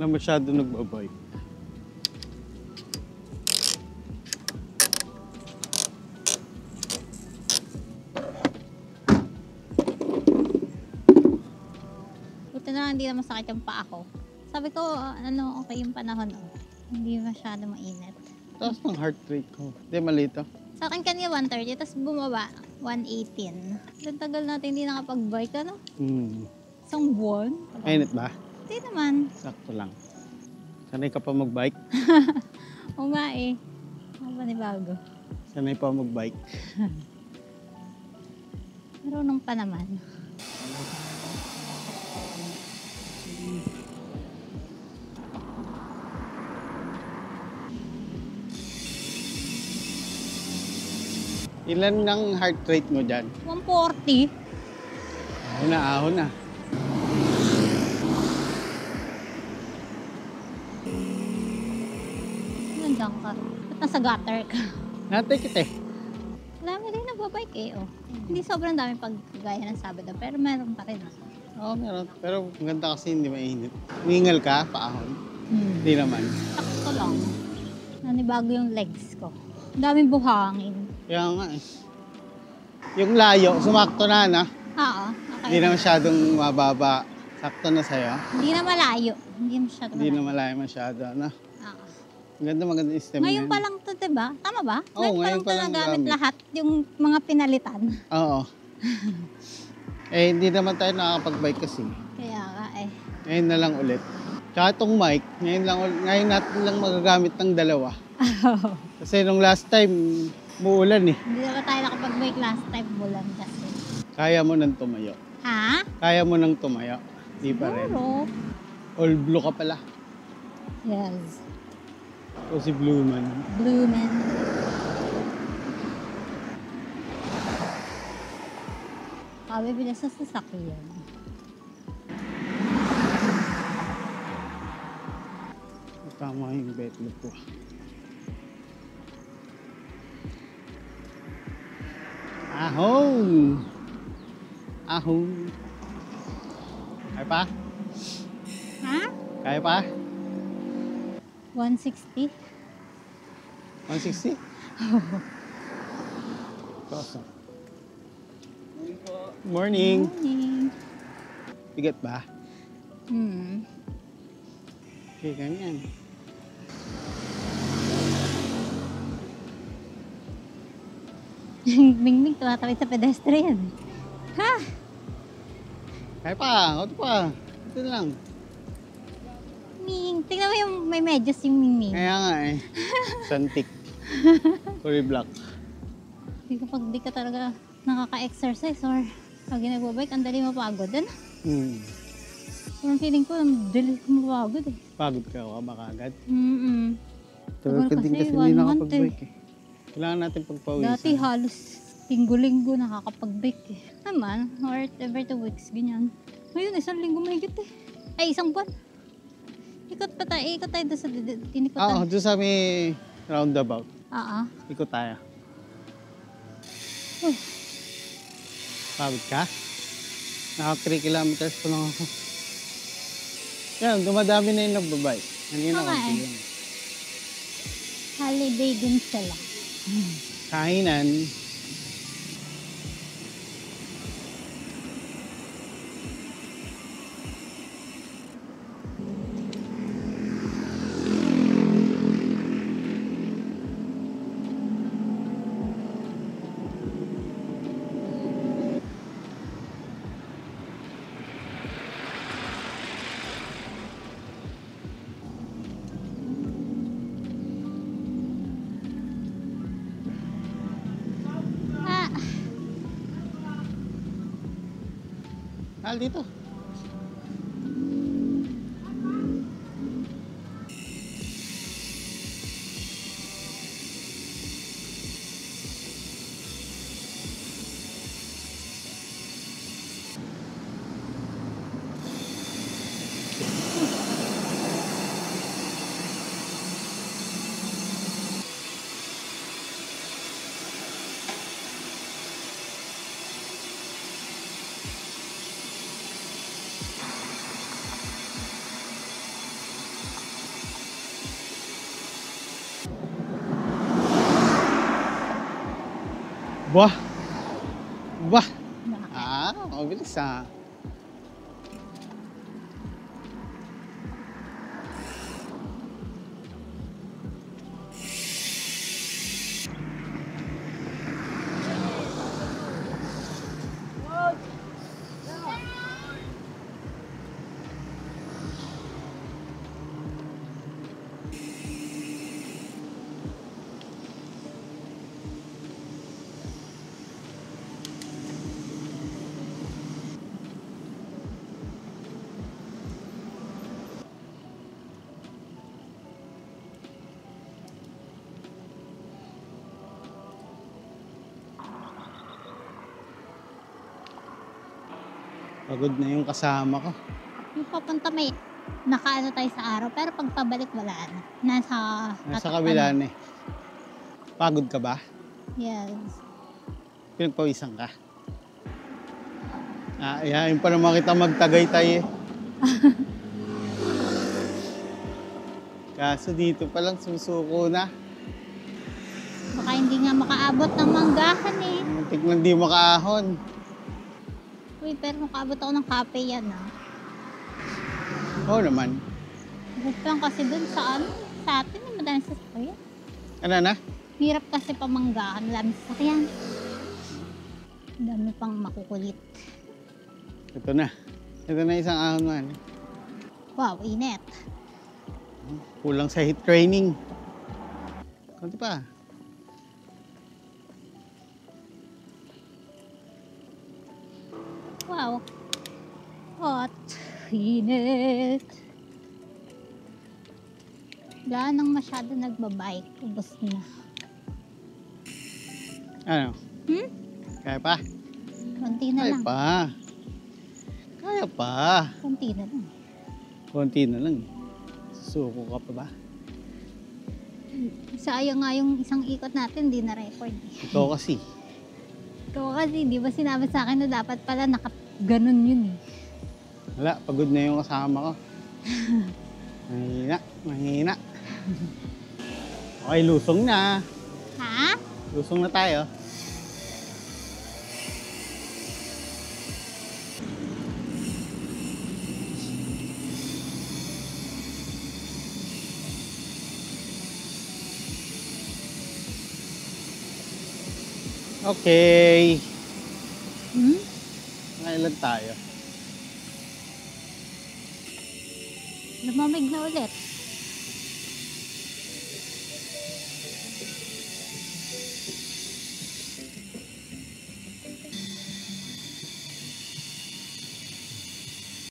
na masyado nagbabike. Buti na lang hindi na masakit yung paa ko. Sabi ko, okay yung panahon. Hindi masyado mainit. Taas ng heart rate ko. Hindi, malito. Sa akin kanina 130, tapos bumaba 118. Ang tagal natin hindi nakapag-bike, ano? Isang buwan. Mainit ba? Hindi naman. Sakto lang. Sanay ka pa magbike? Oo nga eh. Ano ba ni bago? Sanay pa magbike? Marunong pa naman. Ilan ng heart rate mo dyan? 140. Ahon na. Nandang ka. Ba't nasa gutter ka? Natay kita eh. Dami rin nagbabike eh, oh. Hindi sobrang dami pag gaya ng Sabado, pero meron pa rin. Oo, meron. Pero maganda kasi hindi mainit. Umingal ka, paahon. Hindi naman. Sakto lang. Nanibago yung legs ko. Ang daming buhangin. Kaya nga eh. Yung layo, sumakto na. Oo, okay. Hindi na masyadong mababa. Sakto na sa'yo. Hindi na malayo. Hindi masyado Hindi na malayo. malayo masyado, ano? Oo. Maganda yung stem Ngayon yan. pa lang to, diba? Tama ba? Oo, ngayon pa lang nagamit gamit. lahat yung mga pinalitan. Oo. Eh, hindi naman tayo nakakapag-bike kasi. Kaya nga eh. Ngayon na lang ulit. Tsaka itong mic, ngayon natin lang magagamit ng dalawa. Kasi nung last time, muulan eh. Hindi na ba tayo nakapag-bike last time bulan kasi? Kaya mo nang tumayo. Ha? Kaya mo nang tumayo. Di pa rin. Siguro. All blue ka pala. Yes. O si Blue Man. Blue man. Kabibila sa sasakyan. Tama yung betlog ko. Ahon! Ahon! Kaya pa? Ha? Kaya pa? 160? 160? Koso. Morning. Morning. Bigat ba? Hmm. Okay, ganyan. Mingming tumatawid sa pedestrian. Ha? Kaya pa, ito pa. Ito na lang. Ming, tingnan mo yung may medyas yung Mingming. Kaya nga eh. Santik. Curry block. Pag di ka talaga nakaka-exercise or pag nagbabike, ang dali mapagod. Ano? Parang feeling ko, ang dali mapagod eh. Pagod ka o baka agad. Tagal Tagal ka din kasi, kasi 1 hindi month nakapag-bike eh. Kailangan natin pagpawisan. Dati halos linggo-linggo nakakapag-bike eh. Naman, or every 2 weeks, ganyan. Ngayon, 1 linggo mahigit eh. Ay, 1 buwan. Ikot tayo doon sa tinikutan. Oo, doon sa may roundabout. Oo. Ikot tayo. Pagod ka? Naka 3 kilometers pa lang ako. Yan, dumadami na yung nagbabike. Kanina Okay. konti yun. Holiday din sila. Kainan. Dito. Bah! Bah! Bakit? Mabilis ah. Pagod na yung kasama ko. Yung papunta may nakaano tayo sa araw, pero pag pabalik wala na. Nasa Kabila na eh. Pagod ka ba? Yes. Pinagpawisan ka? Ayahin pa naman kita magtagaytay eh. Kaso dito pa lang susuko na. Baka hindi nga makaabot ng manggahan eh. Muntik na di makaahon. Uy, pero makaabot ako ng kape yan ah. Oo naman. Gusto lang kasi dun sa ano, sa atin eh, madami sasakyan. Ano na? Hirap kasi pamanggahan, madami sasakyan. Dami pang makukulit. Ito na. Ito na isang ahon man. Wow, init. Kulang sa heat training. Kunti pa. Wow. Hot. Init. Wala nang masyado nagbabike. Ubus na. Ano? Kaya pa? Konti na Kaya lang. pa. Kaya pa. Konti na lang. Konti na lang. Susuko ka pa ba? Sayang nga yung isang ikot natin, di na-record. Ikaw kasi. Ikaw kasi, di ba sinabi sa akin na dapat pala naka-ganon yun eh. Wala, pagod na yung kasama ko. Mahina, mahina. Okay, lusong na. Ha? Lusong na tayo. Okay. Nakailan tayo? Lumamig na ulit.